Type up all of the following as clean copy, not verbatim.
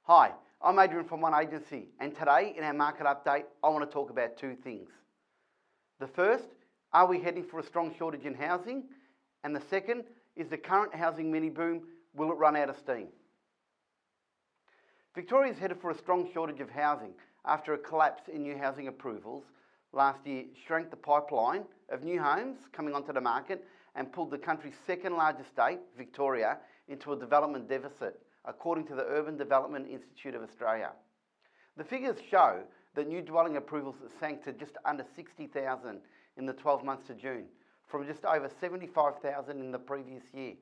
Hi, I'm Adrian from One Agency, and today in our market update I want to talk about two things. The first, are we heading for a strong shortage in housing? And the second, is the current housing mini boom, will it run out of steam? Victoria is headed for a strong shortage of housing after a collapse in new housing approvals last year shrank the pipeline of new homes coming onto the market and pulled the country's second largest state, Victoria, into a development deficit, according to the Urban Development Institute of Australia. The figures show that new dwelling approvals sank to just under 60,000 in the 12 months to June, from just over 75,000 in the previous year.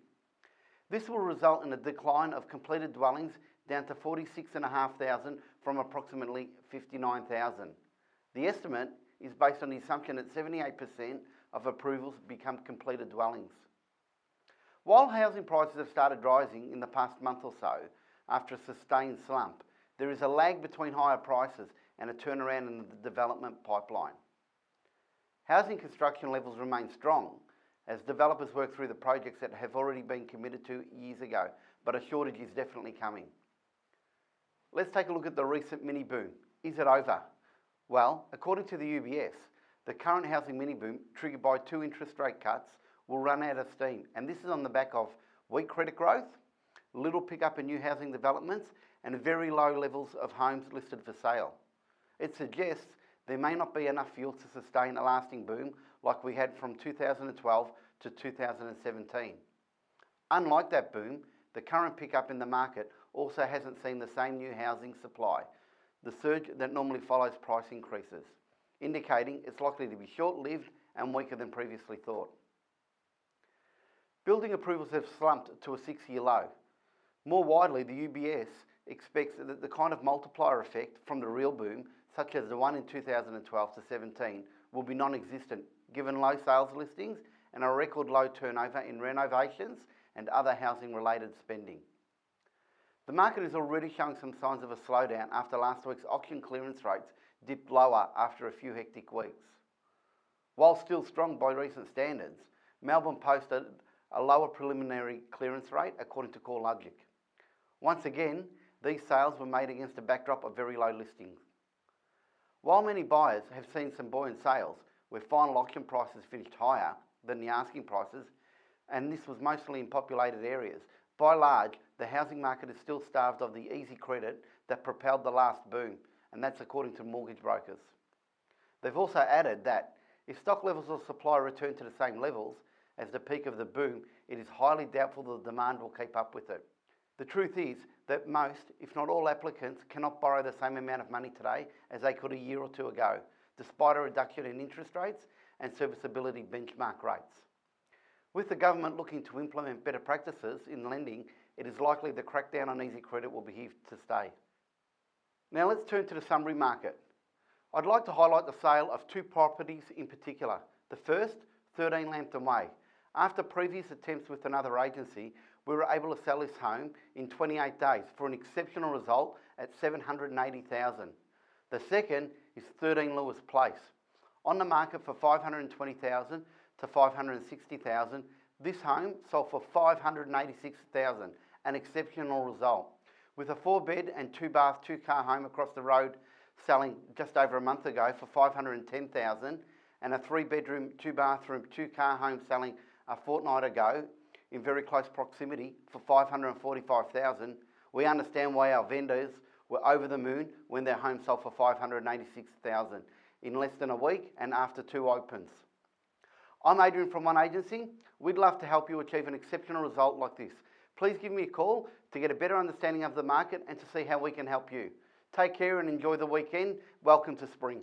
This will result in a decline of completed dwellings down to 46,500 from approximately 59,000. The estimate is based on the assumption that 78% of approvals become completed dwellings. While housing prices have started rising in the past month or so, after a sustained slump, there is a lag between higher prices and a turnaround in the development pipeline. Housing construction levels remain strong as developers work through the projects that have already been committed to years ago, but a shortage is definitely coming. Let's take a look at the recent mini boom. Is it over? Well, according to the UBS, the current housing mini boom, triggered by 2 interest rate cuts, will run out of steam, and this is on the back of weak credit growth, little pickup in new housing developments, and very low levels of homes listed for sale. It suggests there may not be enough fuel to sustain a lasting boom like we had from 2012 to 2017. Unlike that boom, the current pickup in the market also hasn't seen the same new housing supply, the surge that normally follows price increases, indicating it's likely to be short-lived and weaker than previously thought. Building approvals have slumped to a 6-year low. More widely, the UBS expects that the kind of multiplier effect from the real boom, such as the one in 2012 to 17, will be non-existent, given low sales listings and a record low turnover in renovations and other housing-related spending. The market is already showing some signs of a slowdown after last week's auction clearance rates dipped lower after a few hectic weeks. While still strong by recent standards, Melbourne posted a lower preliminary clearance rate according to CoreLogic. Once again, these sales were made against a backdrop of very low listings. While many buyers have seen some buoyant sales, where final auction prices finished higher than the asking prices, and this was mostly in populated areas, by large, the housing market is still starved of the easy credit that propelled the last boom, and that's according to mortgage brokers. They've also added that if stock levels of supply return to the same levels as the peak of the boom, it is highly doubtful the demand will keep up with it. The truth is that most, if not all applicants, cannot borrow the same amount of money today as they could a year or two ago, despite a reduction in interest rates and serviceability benchmark rates. With the government looking to implement better practices in lending, it is likely the crackdown on easy credit will be here to stay. Now let's turn to the Sunbury market. I'd like to highlight the sale of 2 properties in particular. The first, 13 Lambton Way. After previous attempts with another agency, we were able to sell this home in 28 days for an exceptional result at $780,000. The second is 13 Lewis Place. On the market for $520,000 to $560,000, this home sold for $586,000, an exceptional result. With a 4-bed and 2-bath, 2-car home across the road selling just over a month ago for $510,000, and a 3-bedroom, 2-bathroom, 2-car home selling a fortnight ago in very close proximity for $545,000, we understand why our vendors were over the moon when their home sold for $586,000 in less than a week and after 2 opens. I'm Adrian from One Agency. We'd love to help you achieve an exceptional result like this. Please give me a call to get a better understanding of the market and to see how we can help you. Take care and enjoy the weekend. Welcome to spring.